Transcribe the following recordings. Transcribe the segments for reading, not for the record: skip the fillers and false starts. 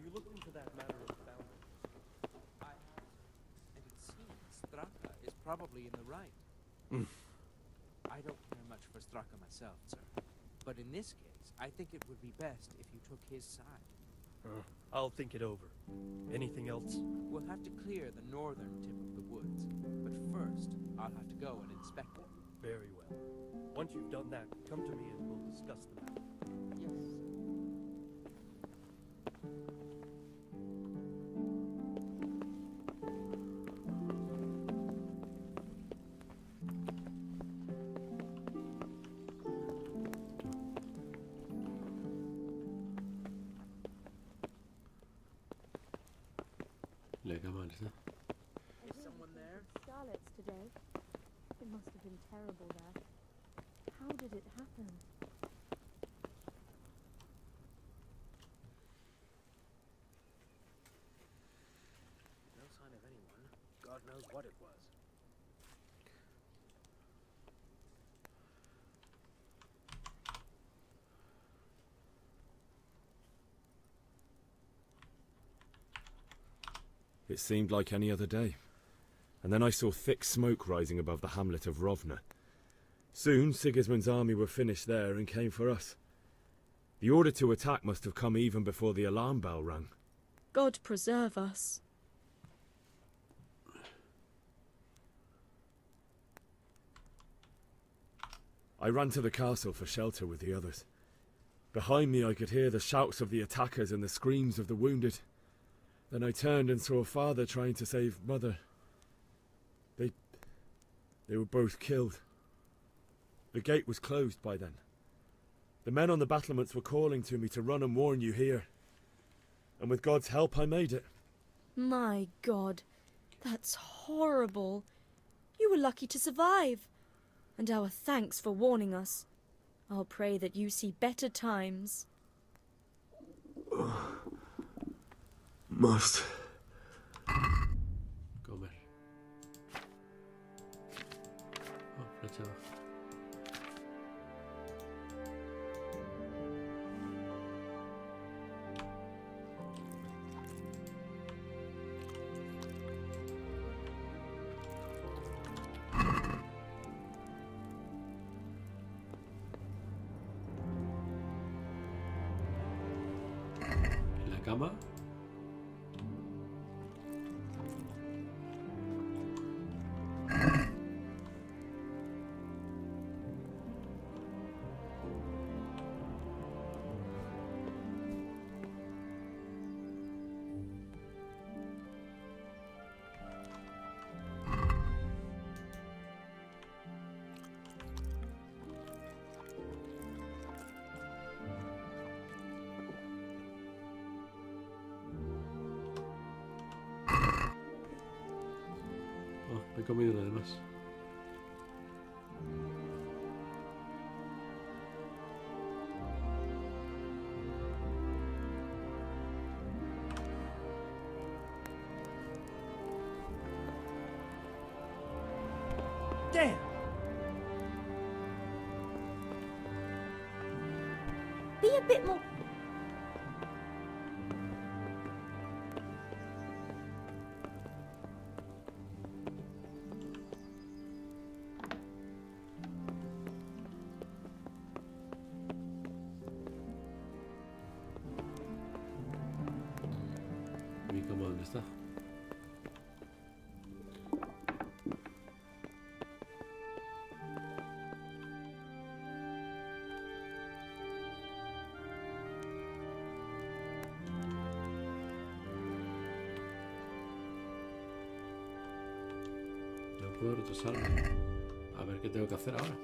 you looked into that matter of boundaries? I have, and it seems Straka is probably in the right. I don't care much for Straka myself, sir. But in this case, I think it would be best if you took his side. I'll think it over. Anything else? We'll have to clear the northern tip of the woods. But first, I'll have to go and inspect it. Very well. Once you've done that, come to me and we'll discuss the matter. Yes. La cama está. Is someone there? Starlets today. It must have been terrible there. How did it happen? No sign of anyone. God knows what it was. It seemed like any other day. And then I saw thick smoke rising above the hamlet of Rovna. Soon Sigismund's army were finished there and came for us. The order to attack must have come even before the alarm bell rang. God preserve us. I ran to the castle for shelter with the others. Behind me I could hear the shouts of the attackers and the screams of the wounded. Then I turned and saw Father trying to save Mother. They were both killed. The gate was closed by then. The men on the battlements were calling to me to run and warn you here. And with God's help I made it. My God, that's horrible. You were lucky to survive. And our thanks for warning us. I'll pray that you see better times. Must. Comer. Oh, flecha abajo. ¿En la cama? Oh, me he comido lo demás. Damn! Be a bit more... ¿Mi cama dónde está? No puedo retrasarme. A ver qué tengo que hacer ahora.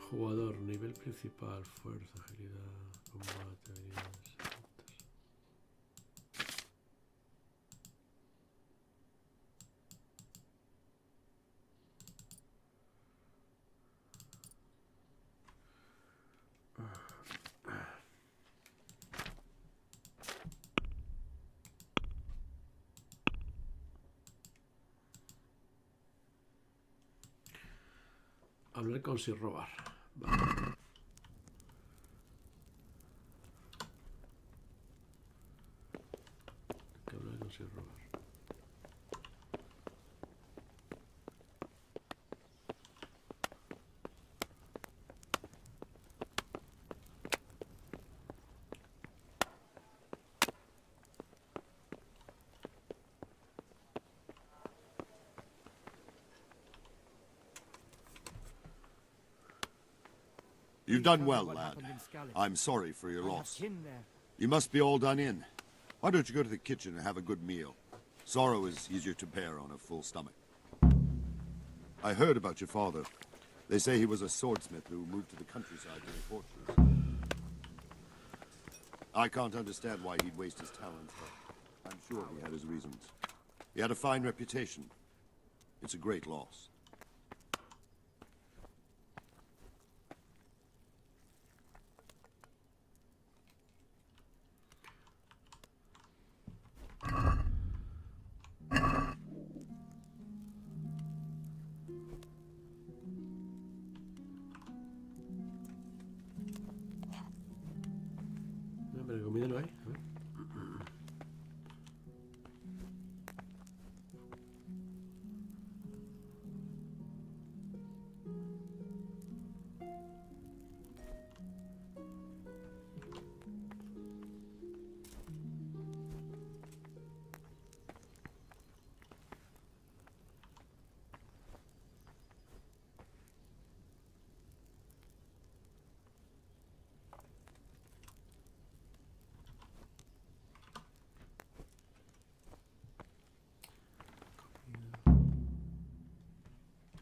Jugador, nivel principal, fuerza, agilidad, combate, habilidades. Hablar con sin robar. Vale. sin robar. You've done well, What lad. happened in Scarlet? I'm sorry for your I have loss. kin there. You must be all done in. Why don't you go to the kitchen and have a good meal? Sorrow is easier to bear on a full stomach. I heard about your father. They say he was a swordsmith who moved to the countryside to the fortunes. I can't understand why he'd waste his talents, but I'm sure he had his reasons. He had a fine reputation. It's a great loss. No, pero comida no hay. A ver.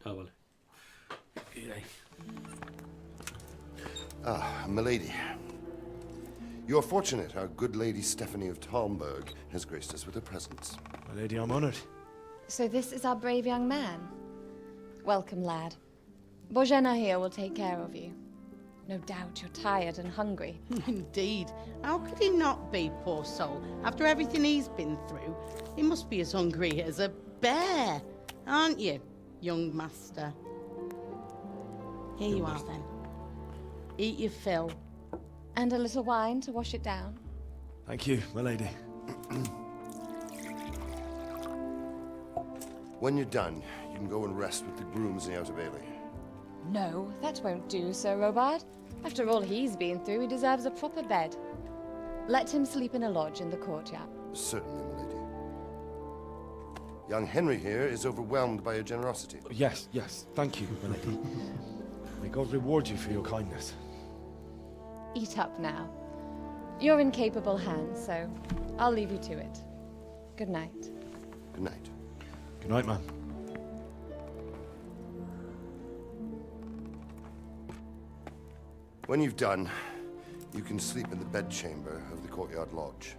Ah, vale. Ir ahí. Ah, milady. You are fortunate our good lady Stephanie of Talmberg has graced us with her presence. My lady, I'm honoured. So this is our brave young man. Welcome, lad. Bojena here will take care of you. No doubt you're tired and hungry. Indeed. How could he not be, poor soul? After everything he's been through, he must be as hungry as a bear, aren't you, young master? Here you are, then. Eat your fill. And a little wine to wash it down. Thank you, my lady. When you're done, you can go and rest with the grooms in the Outer Bailey. No, that won't do, Sir Robard. After all he's been through, he deserves a proper bed. Let him sleep in a lodge in the courtyard. Certainly, milady. Young Henry here is overwhelmed by your generosity. Yes, yes. Thank you, my lady. May God reward you for your kindness. Eat up now. You're in capable hands, so I'll leave you to it. Good night. Good night. Good night, man. When you've done, you can sleep in the bedchamber of the courtyard lodge.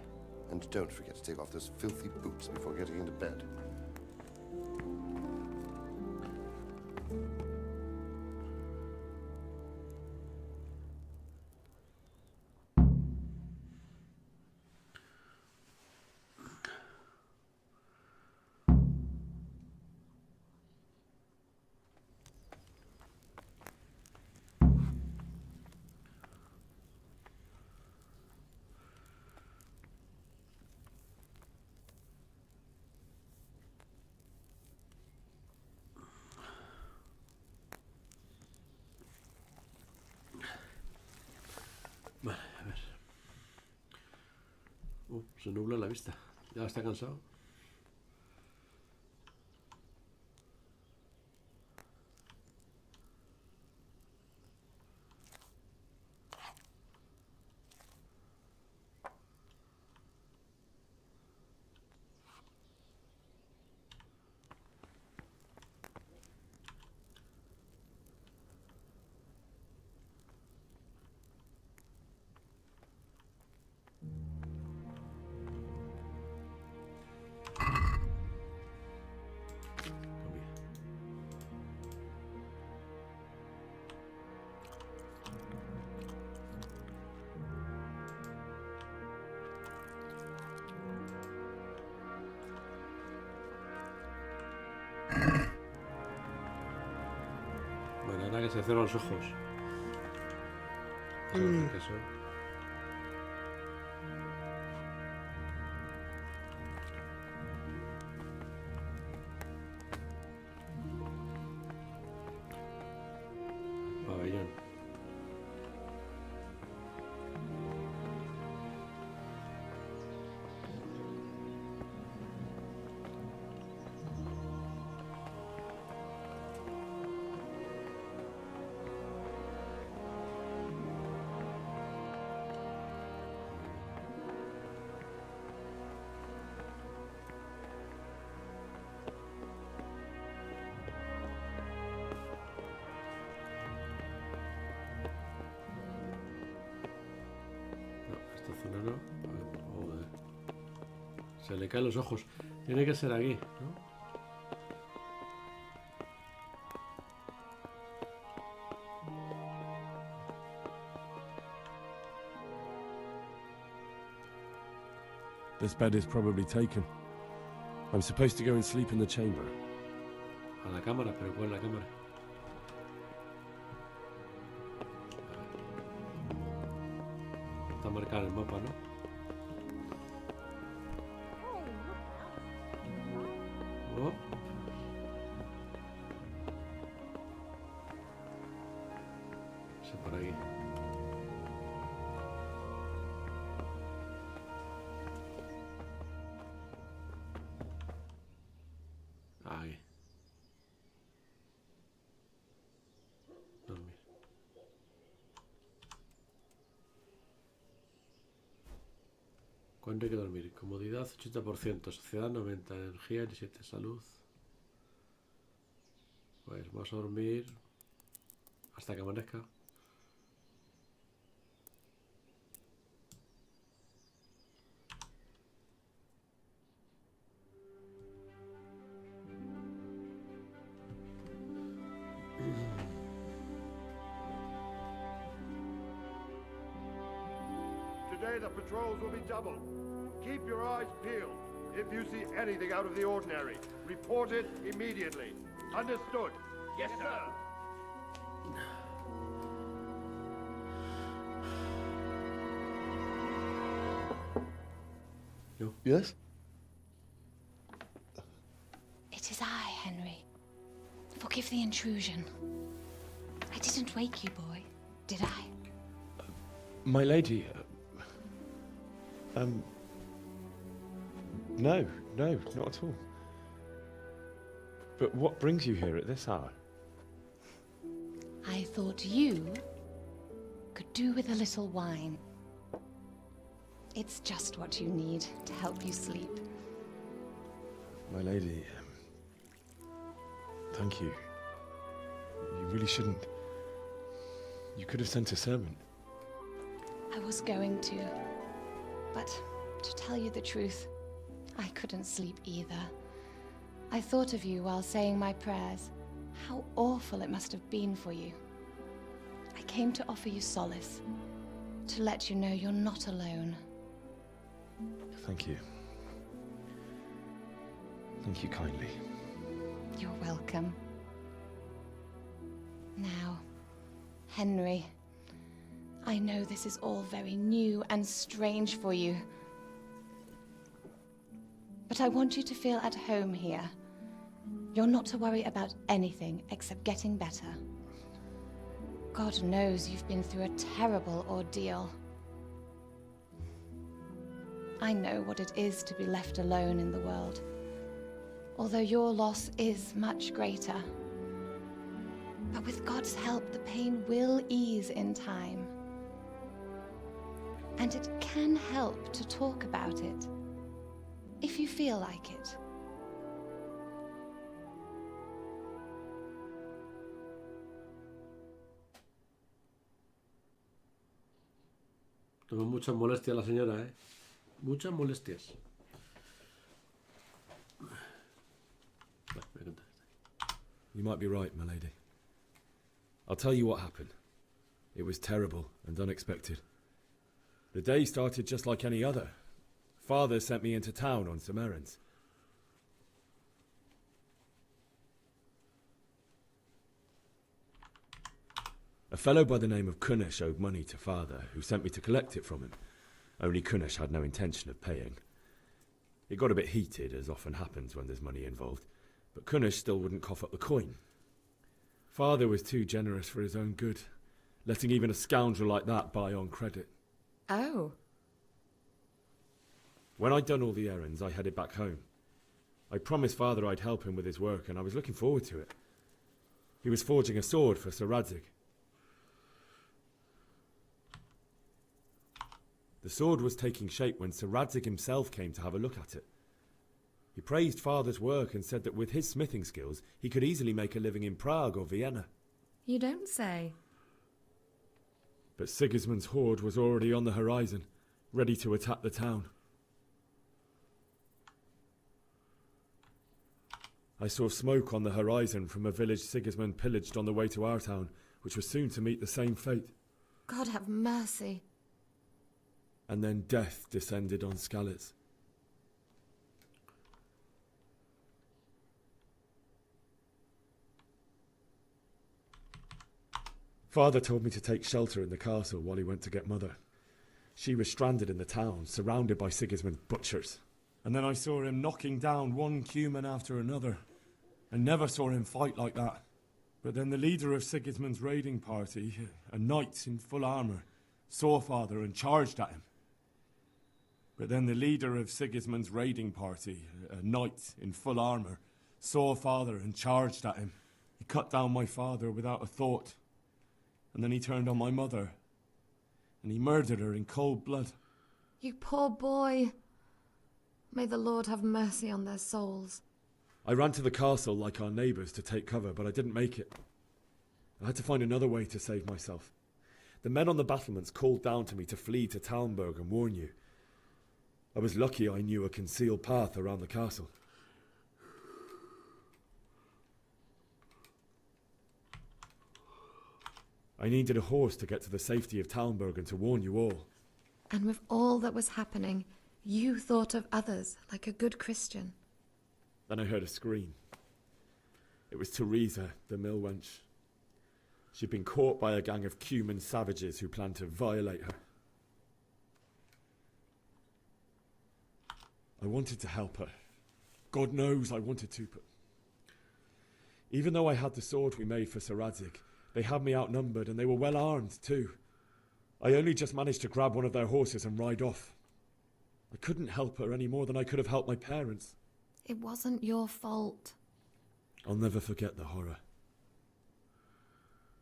And don't forget to take off those filthy boots before getting into bed. Vale, a ver. Se nubla la vista. Ya está cansado. Bueno, ahora que se cierran los ojos. ¿Qué son? Pero no. Joder. Se le caen los ojos. Tiene que ser aquí, ¿no? This bed is probably taken. I'm supposed to go and sleep in the chamber. A la cámara, pero ¿cuál es la cámara? Está marcado el mapa, ¿no? Oh. Sí, por aquí. Ahí. Dormir. ¿Cuánto hay que dormir? Comodidad 80%, sociedad 90%, energía 17%, salud. Pues vamos a dormir hasta que amanezca. Today the patrols will be doubled. Keep your eyes peeled. If you see anything out of the ordinary, report it immediately. Understood? Yes, sir. No. Yes? It is I, Henry. Forgive the intrusion. I didn't wake you, boy, did I? My lady, no, not at all. But what brings you here at this hour? I thought you could do with a little wine. It's just what you need to help you sleep. My lady, thank you. You really shouldn't. You could have sent a servant. I was going to, but to tell you the truth, I couldn't sleep either. I thought of you while saying my prayers. How awful it must have been for you. I came to offer you solace, to let you know you're not alone. Thank you. Thank you kindly. You're welcome. Now, Henry, I know this is all very new and strange for you, but I want you to feel at home here. You're not to worry about anything except getting better. God knows you've been through a terrible ordeal. I know what it is to be left alone in the world, although your loss is much greater. But with God's help, the pain will ease in time. And it can help to talk about it, if you feel like it. Tuvo muchas molestias la señora, ¿eh? Muchas molestias. You might be right, my lady. I'll tell you what happened. It was terrible and unexpected. The day started just like any other. Father sent me into town on some errands. A fellow by the name of Kunnish owed money to Father, who sent me to collect it from him. Only Kunnish had no intention of paying. It got a bit heated, as often happens when there's money involved, but Kunnish still wouldn't cough up the coin. Father was too generous for his own good, letting even a scoundrel like that buy on credit. Oh. When I'd done all the errands, I headed back home. I promised Father I'd help him with his work, and I was looking forward to it. He was forging a sword for Sir Radzig. The sword was taking shape when Sir Radzig himself came to have a look at it. He praised Father's work and said that with his smithing skills, he could easily make a living in Prague or Vienna. You don't say. But Sigismund's horde was already on the horizon, ready to attack the town. I saw smoke on the horizon from a village Sigismund pillaged on the way to our town, which was soon to meet the same fate. God have mercy. And then death descended on Skalitz. Father told me to take shelter in the castle while he went to get Mother. She was stranded in the town, surrounded by Sigismund's butchers. And then I saw him knocking down one Cuman after another. I never saw him fight like that. But then the leader of Sigismund's raiding party, a knight in full armour, saw Father and charged at him. But then the leader of Sigismund's raiding party, a knight in full armour, saw Father and charged at him. He cut down my father without a thought. And then he turned on my mother. And he murdered her in cold blood. You poor boy. May the Lord have mercy on their souls. I ran to the castle like our neighbours to take cover, but I didn't make it. I had to find another way to save myself. The men on the battlements called down to me to flee to Talmberg and warn you. I was lucky I knew a concealed path around the castle. I needed a horse to get to the safety of Talmberg and to warn you all. And with all that was happening, you thought of others like a good Christian. Then I heard a scream. It was Teresa, the mill wench. She'd been caught by a gang of Cuman savages who planned to violate her. I wanted to help her. God knows I wanted to, but... Even though I had the sword we made for Sir Radzig, they had me outnumbered and they were well armed too. I only just managed to grab one of their horses and ride off. I couldn't help her any more than I could have helped my parents. It wasn't your fault. I'll never forget the horror.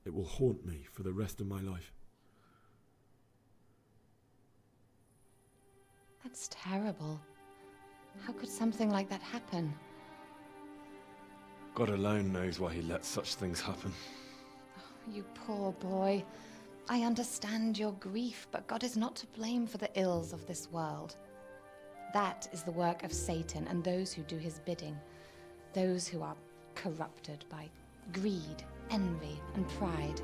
It will haunt me for the rest of my life. That's terrible. How could something like that happen? God alone knows why he lets such things happen. Oh, you poor boy. I understand your grief, but God is not to blame for the ills of this world. That is the work of Satan and those who do his bidding. Those who are corrupted by greed, envy, and pride.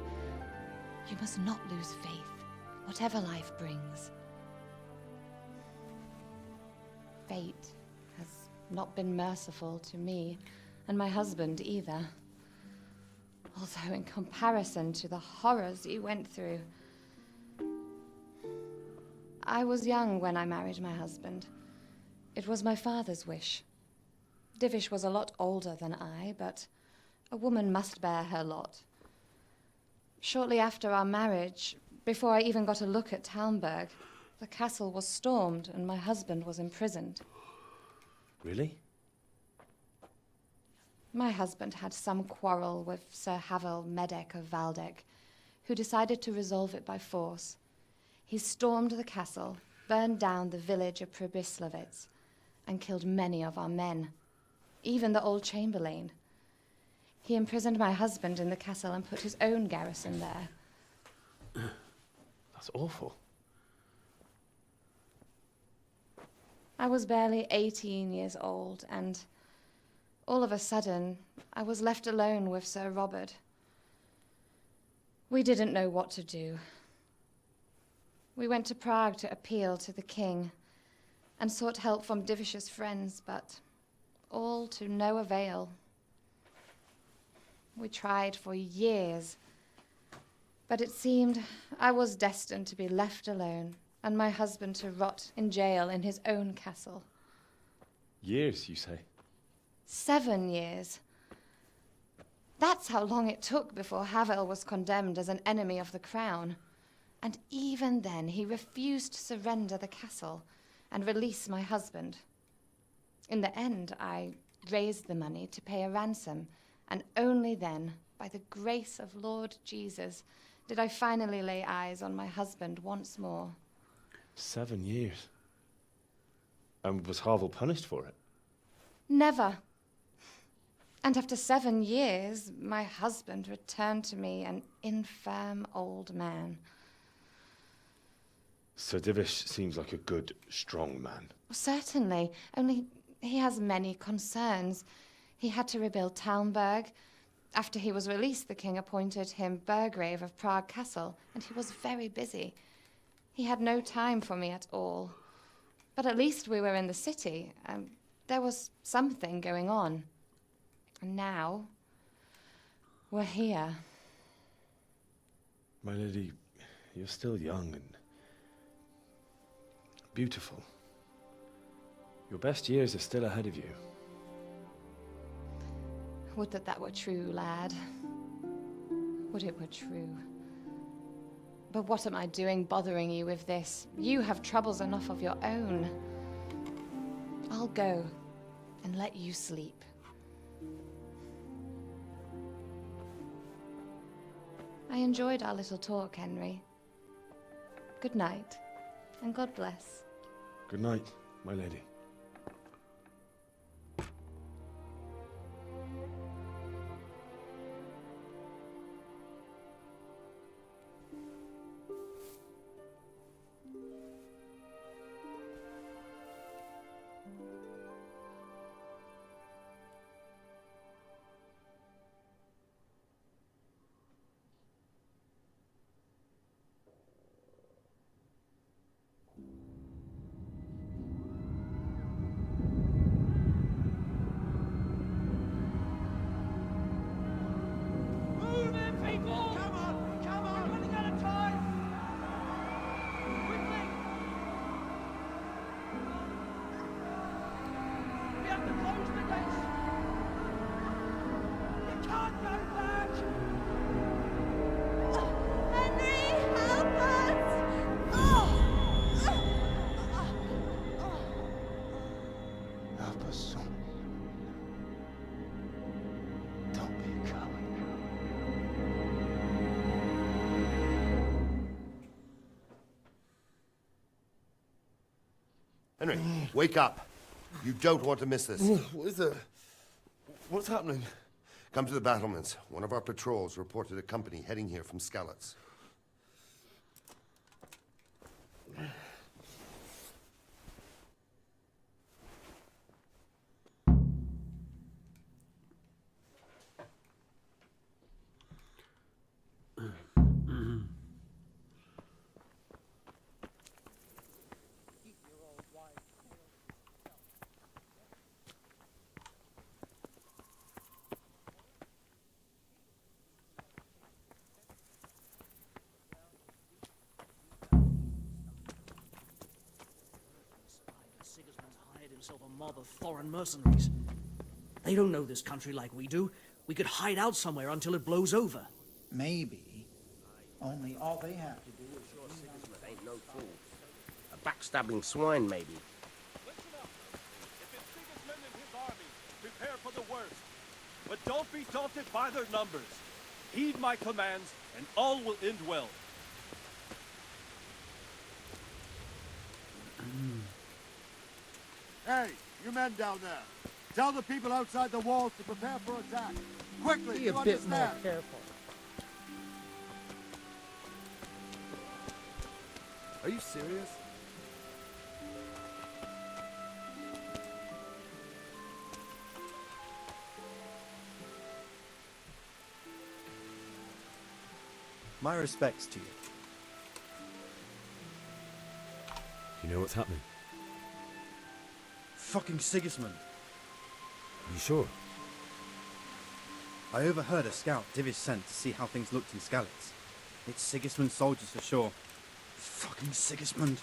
You must not lose faith, whatever life brings. Fate has not been merciful to me, and my husband either. Although in comparison to the horrors you went through. I was young when I married my husband. It was my father's wish. Divish was a lot older than I, but a woman must bear her lot. Shortly after our marriage, before I even got a look at Talmberg, the castle was stormed and my husband was imprisoned. Really? My husband had some quarrel with Sir Havel Medek of Valdek, who decided to resolve it by force. He stormed the castle, burned down the village of Probislavitz, and killed many of our men, even the old chamberlain. He imprisoned my husband in the castle and put his own garrison there. That's awful. I was barely 18 years old, and all of a sudden, I was left alone with Sir Robert. We didn't know what to do. We went to Prague to appeal to the king and sought help from Divish's friends, but all to no avail. We tried for years, but it seemed I was destined to be left alone and my husband to rot in jail in his own castle. Years, you say? 7 years. That's how long it took before Havel was condemned as an enemy of the crown. And even then, he refused to surrender the castle and release my husband. In the end, I raised the money to pay a ransom, and only then, by the grace of Lord Jesus, did I finally lay eyes on my husband once more. 7 years? And was Havel punished for it? Never. And after 7 years, my husband returned to me an infirm old man. Sir Divish seems like a good, strong man. Certainly, only he has many concerns. He had to rebuild Talmberg. After he was released, the king appointed him Burgrave of Prague Castle, and he was very busy. He had no time for me at all. But at least we were in the city, and there was something going on. And now, we're here. My lady, you're still young and beautiful. Your best years are still ahead of you. Would that that were true, lad. Would it were true. But what am I doing bothering you with this? You have troubles enough of your own. I'll go and let you sleep. I enjoyed our little talk, Henry. Good night, and God bless. Good night, my lady. Henry, wake up. You don't want to miss this. What is it? What's happening? Come to the battlements. One of our patrols reported a company heading here from Skalitz. Of a mob of foreign mercenaries. They don't know this country like we do. We could hide out somewhere until it blows over. Maybe. Only all they have to do is... Sure, Sigismund ain't no fool. A backstabbing swine, maybe. Listen up. If it's Sigismund and his army, prepare for the worst. But don't be daunted by their numbers. Heed my commands, and all will end well. Hey, you men down there. Tell the people outside the walls to prepare for attack. Quickly, Be you a bit more understand? careful. Are you serious? My respects to you. You know what's happening? Fucking Sigismund. You sure? I overheard a scout Divish sent to see how things looked in Skalitz. It's Sigismund's soldiers for sure. Fucking Sigismund.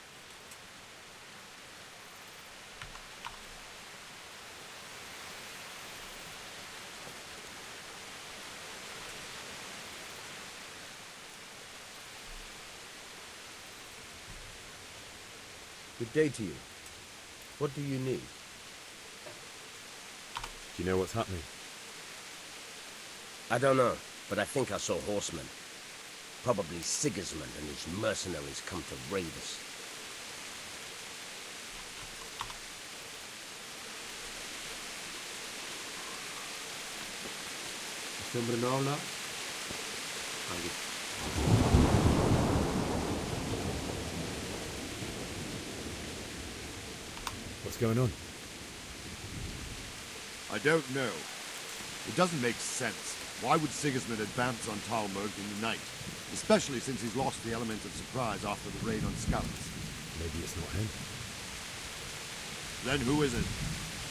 Good day to you. What do you need? Do you know what's happening? I don't know, but I think I saw horsemen. Probably Sigismund and his mercenaries come to raid us. Este hombre no habla. Aquí. What's going on? I don't know. It doesn't make sense. Why would Sigismund advance on Talmberg in the night? Especially since he's lost the element of surprise after the raid on Skalitz. Maybe it's not him. Then who is it?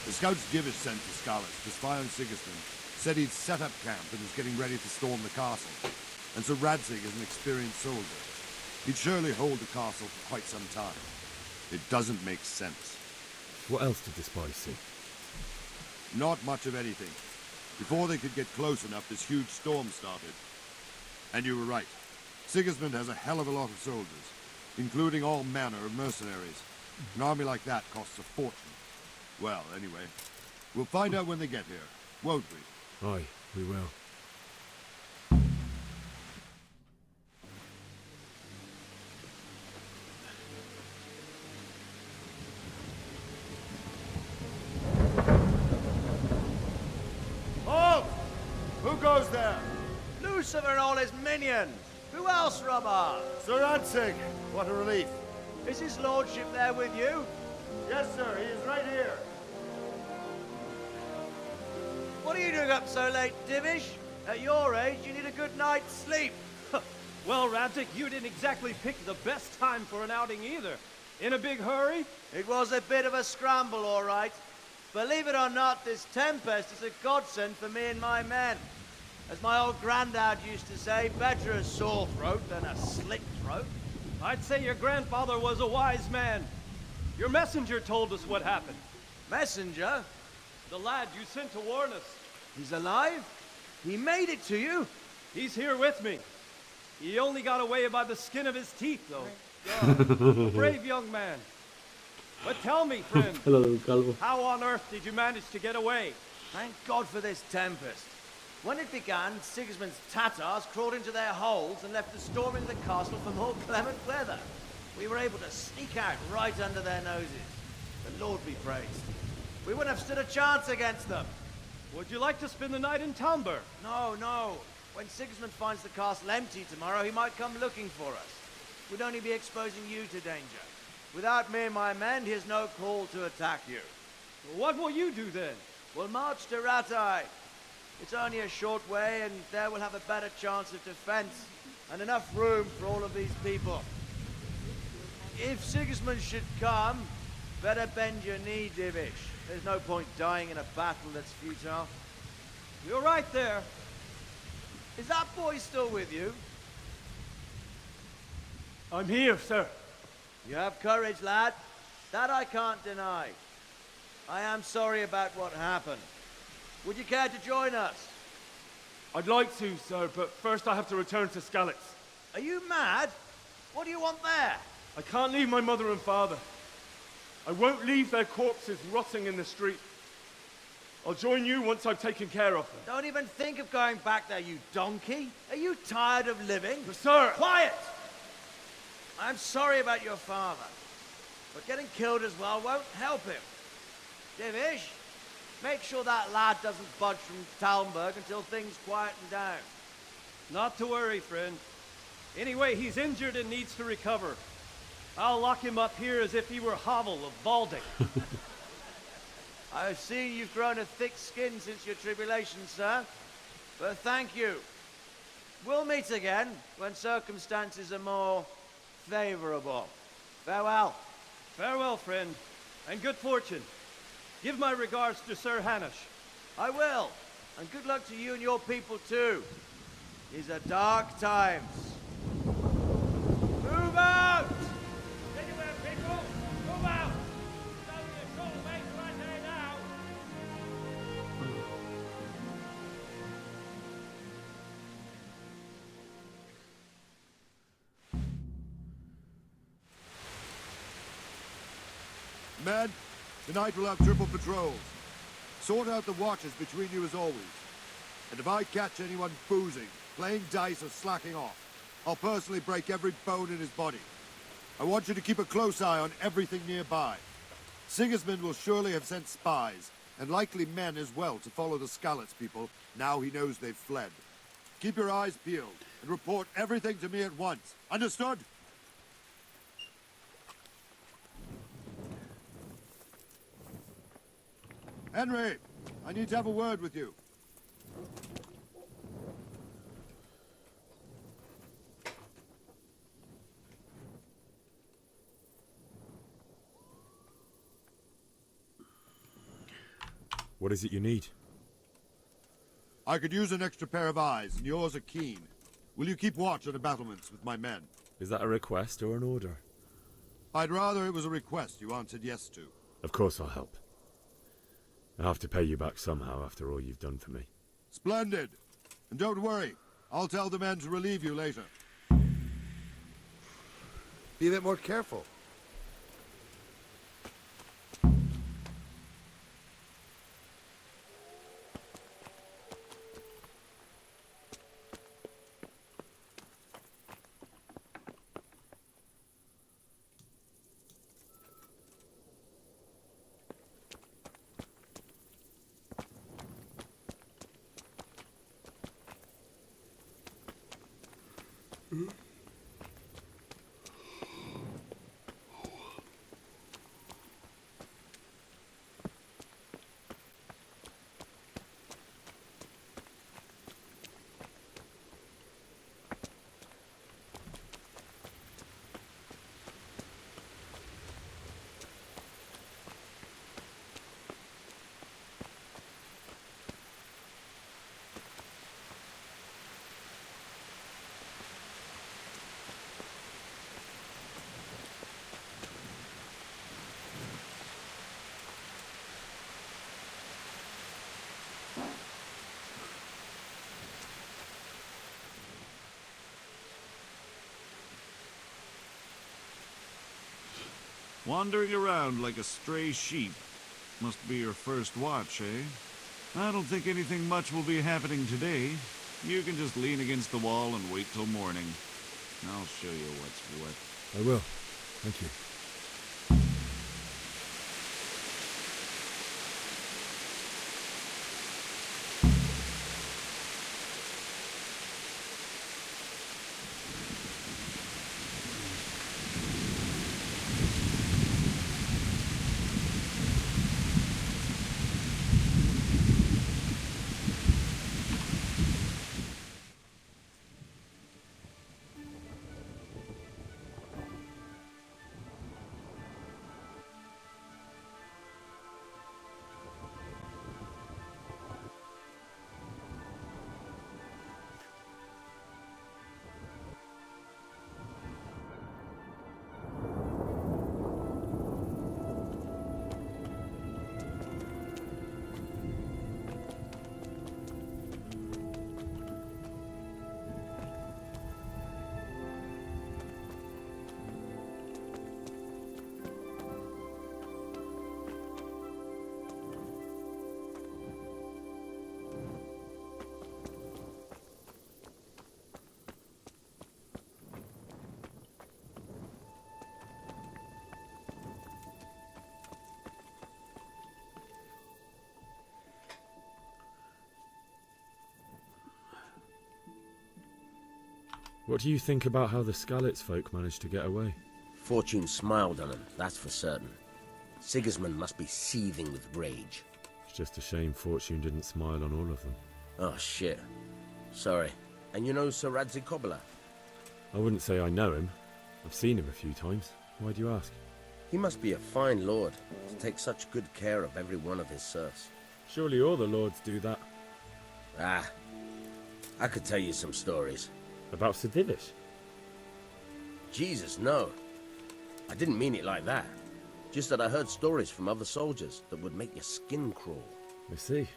The scouts Divish sent to Skalitz to spy on Sigismund said he'd set up camp and was getting ready to storm the castle. And so Radzig is an experienced soldier. He'd surely hold the castle for quite some time. It doesn't make sense. What else did the spies see? Not much of anything. Before they could get close enough, this huge storm started. And you were right. Sigismund has a hell of a lot of soldiers, including all manner of mercenaries. An army like that costs a fortune. Well, anyway, we'll find out when they get here, won't we? Aye, we will. Halt! Who goes there? Lucifer and all his minions. Who else, Robber? Sir Radzig, what a relief. Is his lordship there with you? Yes, sir. He is right here. What are you doing up so late, Divish? At your age, you need a good night's sleep. Well, Radzig, you didn't exactly pick the best time for an outing either. In a big hurry? It was a bit of a scramble, all right. Believe it or not, this tempest is a godsend for me and my men. As my old granddad used to say, better a sore throat than a slit throat. I'd say your grandfather was a wise man. Your messenger told us what happened. Messenger? The lad you sent to warn us. He's alive? He made it to you? He's here with me. He only got away by the skin of his teeth, though. A brave young man. But tell me, friend, how on earth did you manage to get away? Thank God for this tempest. When it began, Sigismund's Tatars crawled into their holes and left the storm into the castle for more clement weather. We were able to sneak out right under their noses. The Lord be praised. We wouldn't have stood a chance against them. Would you like to spend the night in Talmberg? No, no. When Sigismund finds the castle empty tomorrow, he might come looking for us. We'd only be exposing you to danger. Without me and my men, he has no call to attack you. What will you do then? We'll march to Ratai. It's only a short way, and there we'll have a better chance of defense and enough room for all of these people. If Sigismund should come, better bend your knee, Divish. There's no point dying in a battle that's futile. You're right there. Is that boy still with you? I'm here, sir. You have courage, lad. That I can't deny. I am sorry about what happened. Would you care to join us? I'd like to, sir, but first I have to return to Skalitz. Are you mad? What do you want there? I can't leave my mother and father. I won't leave their corpses rotting in the street. I'll join you once I've taken care of them. Don't even think of going back there, you donkey. Are you tired of living? Sir! Quiet! I'm sorry about your father, but getting killed as well won't help him. Divish, make sure that lad doesn't budge from Talmberg until things quieten down. Not to worry, friend. Anyway, he's injured and needs to recover. I'll lock him up here as if he were Havel of Balding. I've seen you've grown a thick skin since your tribulation, sir. But thank you. We'll meet again when circumstances are more favorable. Farewell. Farewell, friend, and good fortune. Give my regards to Sir Hanush. I will. And good luck to you and your people, too. These are dark times. Move out! Anywhere, people! Move out! It's only a short way to right there now. Men, tonight we'll have triple patrols. Sort out the watches between you as always. And if I catch anyone boozing, playing dice or slacking off, I'll personally break every bone in his body. I want you to keep a close eye on everything nearby. Sigismund will surely have sent spies, and likely men as well, to follow the Skalitz people, now he knows they've fled. Keep your eyes peeled, and report everything to me at once. Understood? Henry, I need to have a word with you. What is it you need? I could use an extra pair of eyes, and yours are keen. Will you keep watch at the battlements with my men? Is that a request or an order? I'd rather it was a request you answered yes to. Of course I'll help. I have to pay you back somehow after all you've done for me. Splendid. And don't worry, I'll tell the men to relieve you later. Be a bit more careful. Wandering around like a stray sheep. Must be your first watch, eh? I don't think anything much will be happening today. You can just lean against the wall and wait till morning. I'll show you what's what. I will. Thank you. What do you think about how the Skalitz folk managed to get away? Fortune smiled on him, that's for certain. Sigismund must be seething with rage. It's just a shame Fortune didn't smile on all of them. Oh, shit. Sorry. And you know Sir Radzi Kobyla? I wouldn't say I know him. I've seen him a few times. Why do you ask? He must be a fine lord, to take such good care of every one of his serfs. Surely all the lords do that. Ah, I could tell you some stories. About Sir Divish? Jesus, no. I didn't mean it like that. Just that I heard stories from other soldiers that would make your skin crawl. I see.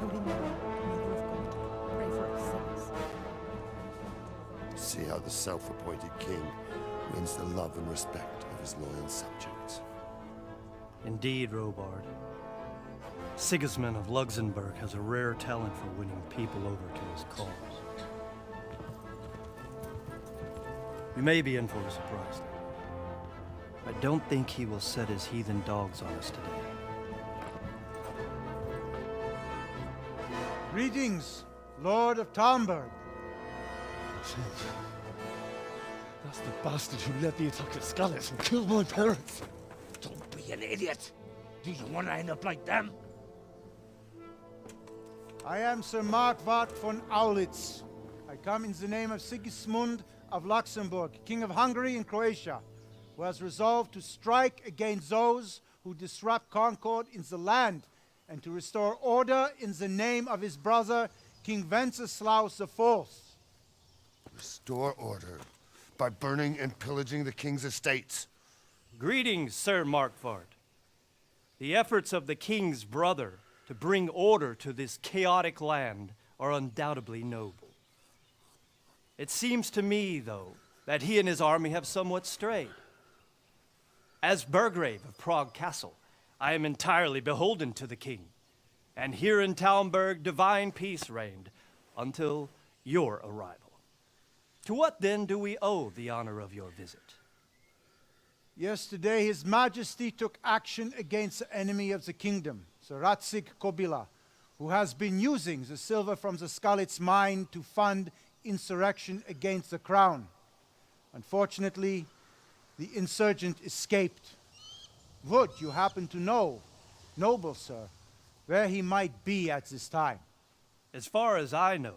Holy Mary, Mother of God, pray for us sinners. See how the self-appointed king wins the love and respect of his loyal subjects. Indeed, Robard. Sigismund of Luxembourg has a rare talent for winning people over to his cause. We may be in for a surprise, though. I don't think he will set his heathen dogs on us today. Greetings, Lord of Talmberg. That's the bastard who led the attack at Skalitz and killed my parents. Don't be an idiot. Do you want to end up like them? I am Sir Markwart von Aulitz. I come in the name of Sigismund of Luxembourg, King of Hungary and Croatia, who has resolved to strike against those who disrupt concord in the land and to restore order in the name of his brother, King Wenceslaus IV. Restore order by burning and pillaging the king's estates. Greetings, Sir Markwart. The efforts of the king's brother to bring order to this chaotic land are undoubtedly noble. It seems to me, though, that he and his army have somewhat strayed. As Burgrave of Prague Castle, I am entirely beholden to the king, and here in Talmberg divine peace reigned until your arrival. To what then do we owe the honor of your visit? Yesterday, His Majesty took action against the enemy of the kingdom, Sir Radzik Kobila, who has been using the silver from the Skalitz mine to fund insurrection against the crown. Unfortunately, the insurgent escaped. Would you happen to know, noble sir, where he might be at this time? As far as I know,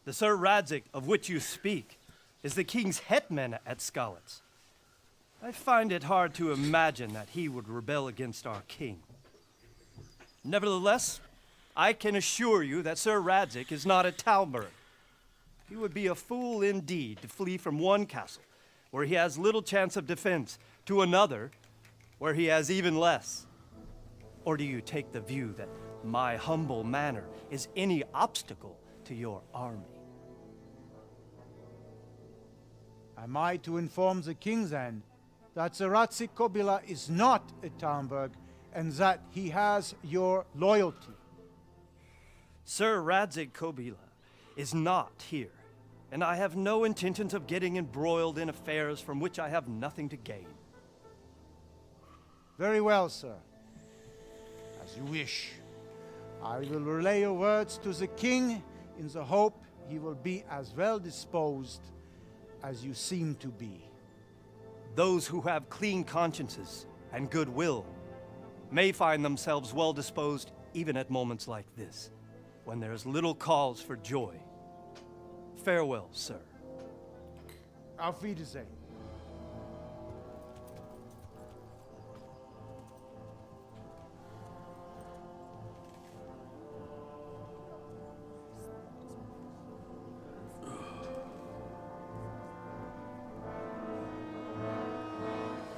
the Sir Radzik of which you speak is the king's hetman at Skalitz. I find it hard to imagine that he would rebel against our king. Nevertheless, I can assure you that Sir Radzik is not at Talmberg. He would be a fool indeed to flee from one castle, where he has little chance of defense, to another, where he has even less. Or do you take the view that my humble manner is any obstacle to your army? Am I to inform the king then that Sir Radzik Kobila is not at Talmberg and that he has your loyalty? Sir Radzik Kobila is not here, and I have no intentions of getting embroiled in affairs from which I have nothing to gain. Very well, sir. As you wish. I will relay your words to the king in the hope he will be as well disposed as you seem to be. Those who have clean consciences and goodwill may find themselves well disposed even at moments like this, when there is little cause for joy. Farewell, sir. Auf Wiedersehen.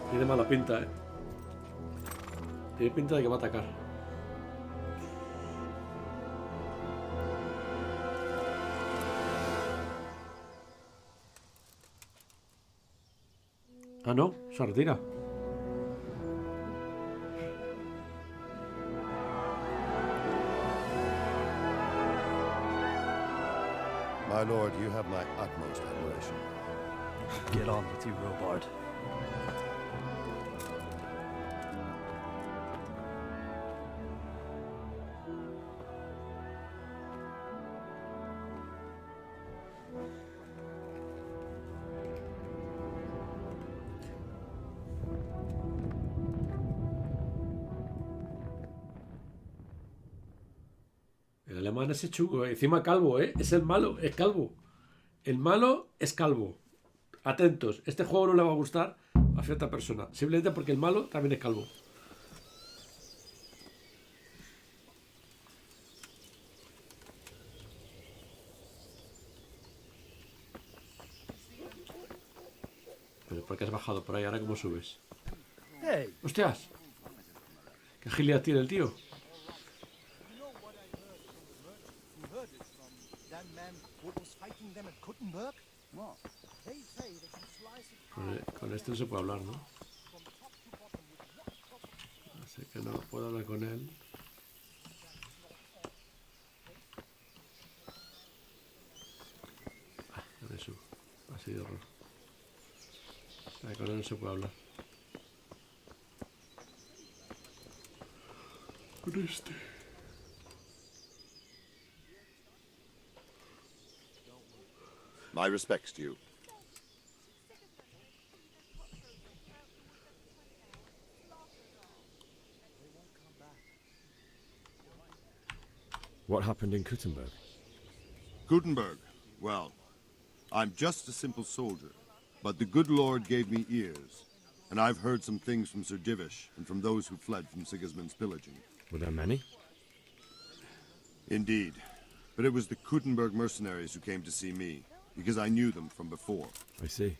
Tiene mala pinta, eh. Tiene pinta de que va a atacar. Ah, no, se retira. My lord, you have my utmost admiration. Get on with you, Robard. El alemán ese chungo, encima calvo, es el malo, es calvo. El malo es calvo. Atentos, este juego no le va a gustar a cierta persona, simplemente porque el malo también es calvo. Pero ¿por qué has bajado por ahí? Ahora cómo subes. Hey. ¡Hostias! ¿Qué agilidad tiene el tío? Con este no se puede hablar, ¿no? Así que no puedo hablar con él. Eso, así de horror. Con él no se puede hablar. Con este. My respects to you. What happened in Kuttenberg? Gutenberg, well, I'm just a simple soldier, but the good Lord gave me ears, and I've heard some things from Sir Divish and from those who fled from Sigismund's pillaging. Were there many? Indeed, but it was the Kuttenberg mercenaries who came to see me, because I knew them from before. I see.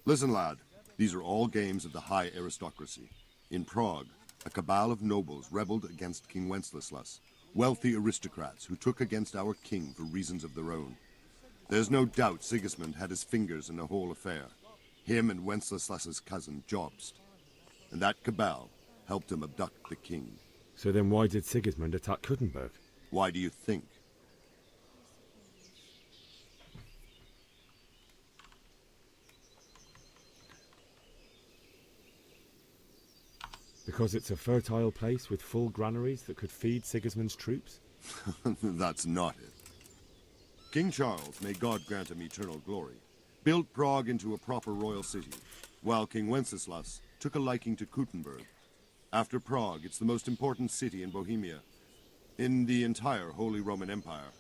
Listen, lad, these are all games of the high aristocracy. In Prague, a cabal of nobles rebelled against King Wenceslas, wealthy aristocrats who took against our king for reasons of their own. There's no doubt Sigismund had his fingers in the whole affair. Him and Wenceslas's cousin, Jobst. And that cabal helped him abduct the king. So then why did Sigismund attack Kuttenberg? Why do you think? Because it's a fertile place with full granaries that could feed Sigismund's troops? That's not it. King Charles, may God grant him eternal glory, built Prague into a proper royal city, while King Wenceslas took a liking to Kuttenberg. After Prague, it's the most important city in Bohemia, in the entire Holy Roman Empire.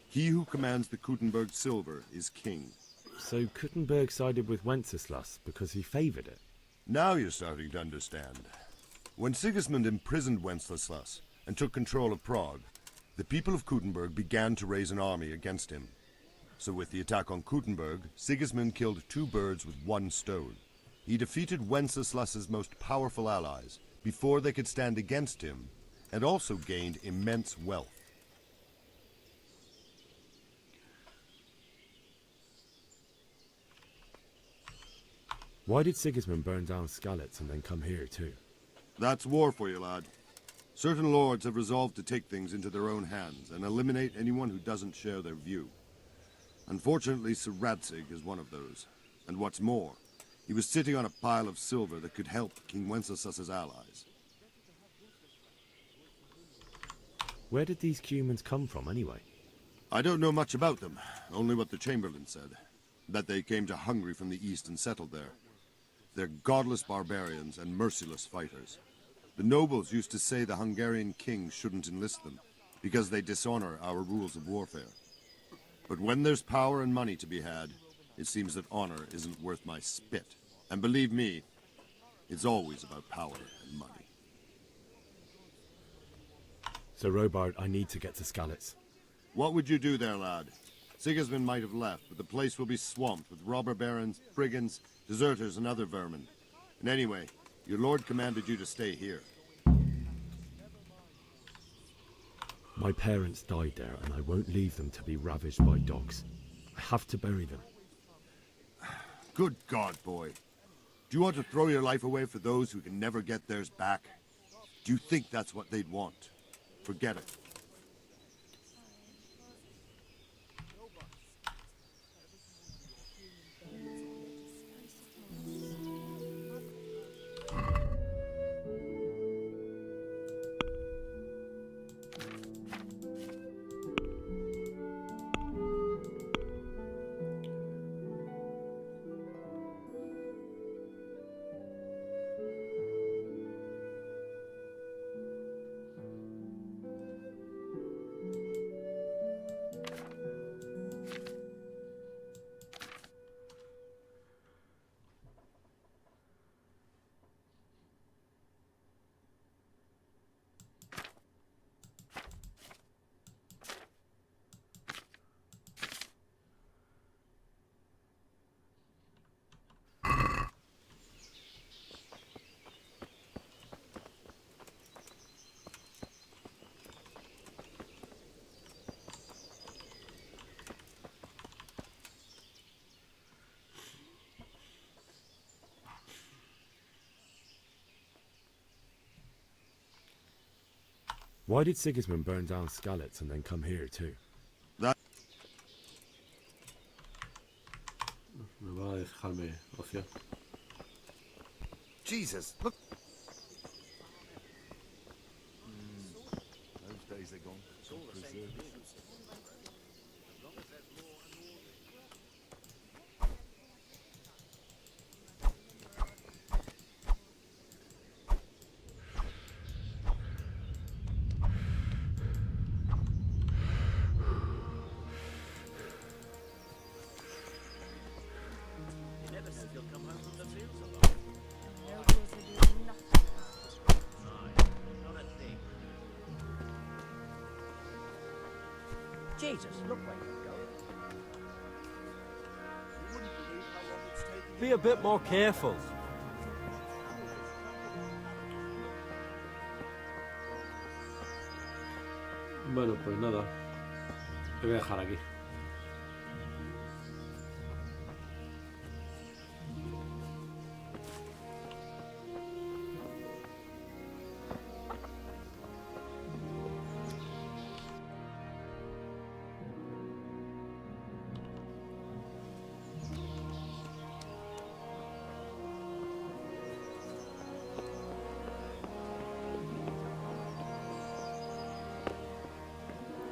He who commands the Kuttenberg silver is king. So Kuttenberg sided with Wenceslas because he favoured it? Now you're starting to understand. When Sigismund imprisoned Wenceslas and took control of Prague, the people of Kuttenberg began to raise an army against him. So with the attack on Kuttenberg, Sigismund killed two birds with one stone. He defeated Wenceslas's most powerful allies before they could stand against him, and also gained immense wealth. Why did Sigismund burn down Skalitz and then come here too? That's war for you, lad. Certain lords have resolved to take things into their own hands and eliminate anyone who doesn't share their view. Unfortunately, Sir Radzig is one of those. And what's more, he was sitting on a pile of silver that could help King Wenceslas's allies. Where did these Cumans come from anyway? I don't know much about them, only what the Chamberlain said. That they came to Hungary from the east and settled there. They're godless barbarians and merciless fighters. The nobles used to say the Hungarian king shouldn't enlist them, because they dishonor our rules of warfare. But when there's power and money to be had, it seems that honor isn't worth my spit. And believe me, it's always about power and money. So Robard, I need to get to Skalitz. What would you do there, lad? Sigismund might have left, but the place will be swamped with robber barons, brigands, deserters, and other vermin. And anyway, your lord commanded you to stay here. My parents died there, and I won't leave them to be ravaged by dogs. I have to bury them. Good God, boy. Do you want to throw your life away for those who can never get theirs back? Do you think that's what they'd want? Forget it. Why did Sigismund burn down Skalitz and then come here too? Me va a dejarme ocio. Jesus, look. Those days are gone. God preserve us. Jesus, look where you're going. Be a bit more careful. Bueno, pues nada. Te voy a dejar aquí.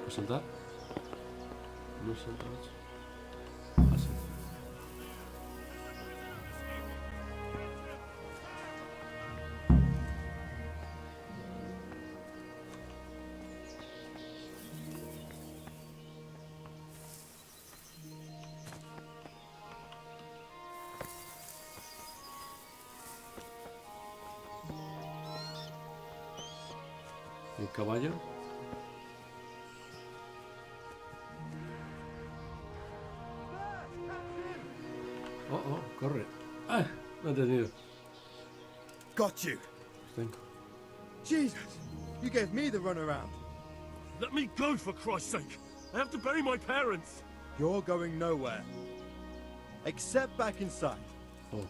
¿Saltar? No salta, macho. Así. El caballo. Oh, corre. ¡Ah! Me ha tenido. Got you. Jesus, you gave me the runaround. Let me go, for Christ's sake! I have to bury my parents! You're going nowhere. Except back inside. Oh.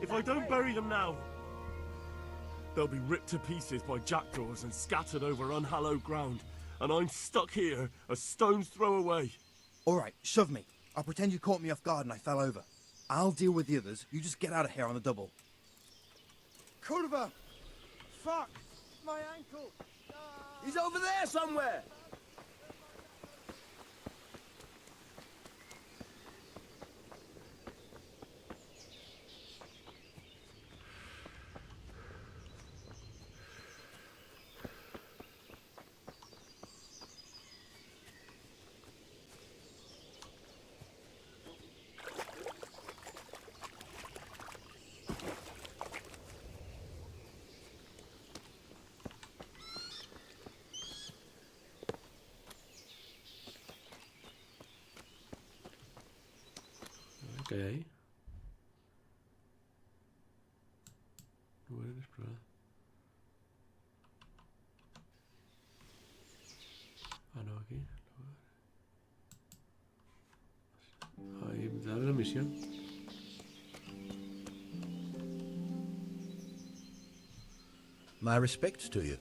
If I don't bury them now, they'll be ripped to pieces by jackdaws and scattered over unhallowed ground. And I'm stuck here, a stone's throw away. All right, shove me. I'll pretend you caught me off guard and I fell over. I'll deal with the others. You just get out of here on the double. Kurva! Fuck! My ankle! He's over there somewhere! ¿Qué hay ahí? Lugares explorados. Ah, no, aquí. Ahí te da la misión. My respects to you.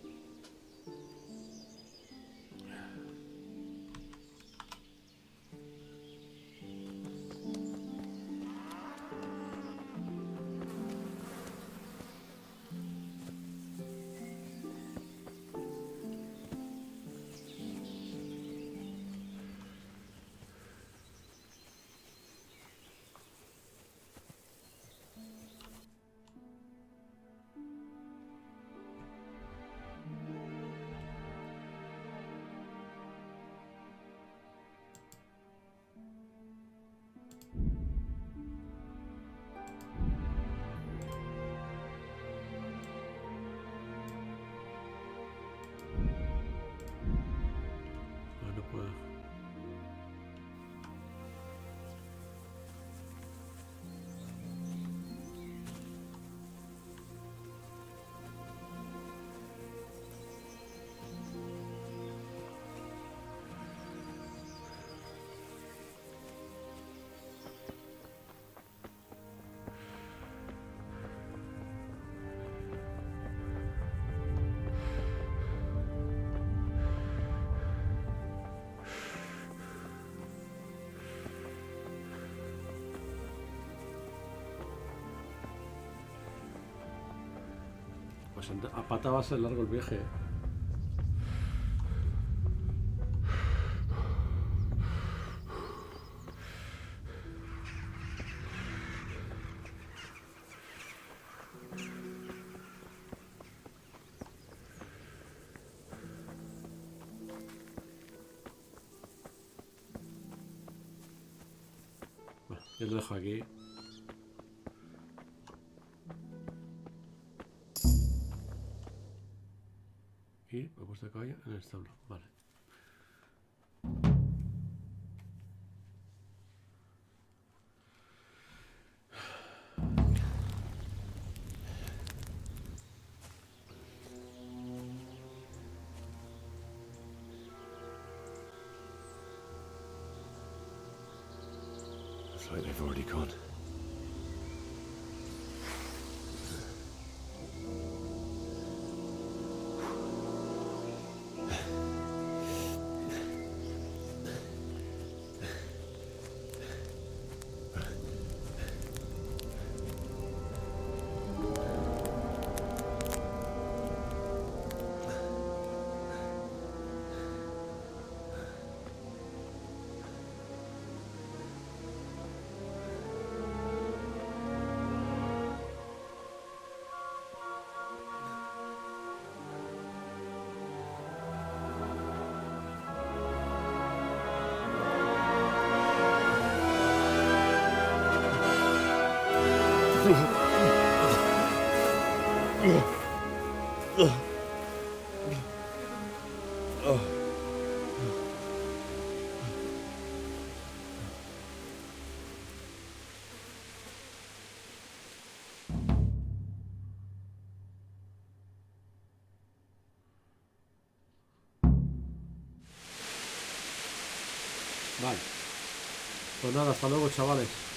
Pues a pata va a ser largo el viaje. Bueno, yo lo dejo aquí. Y me he puesto el caballo en el establo. Vale. Looks like they've already gone. Vale. Pues nada, hasta luego, chavales.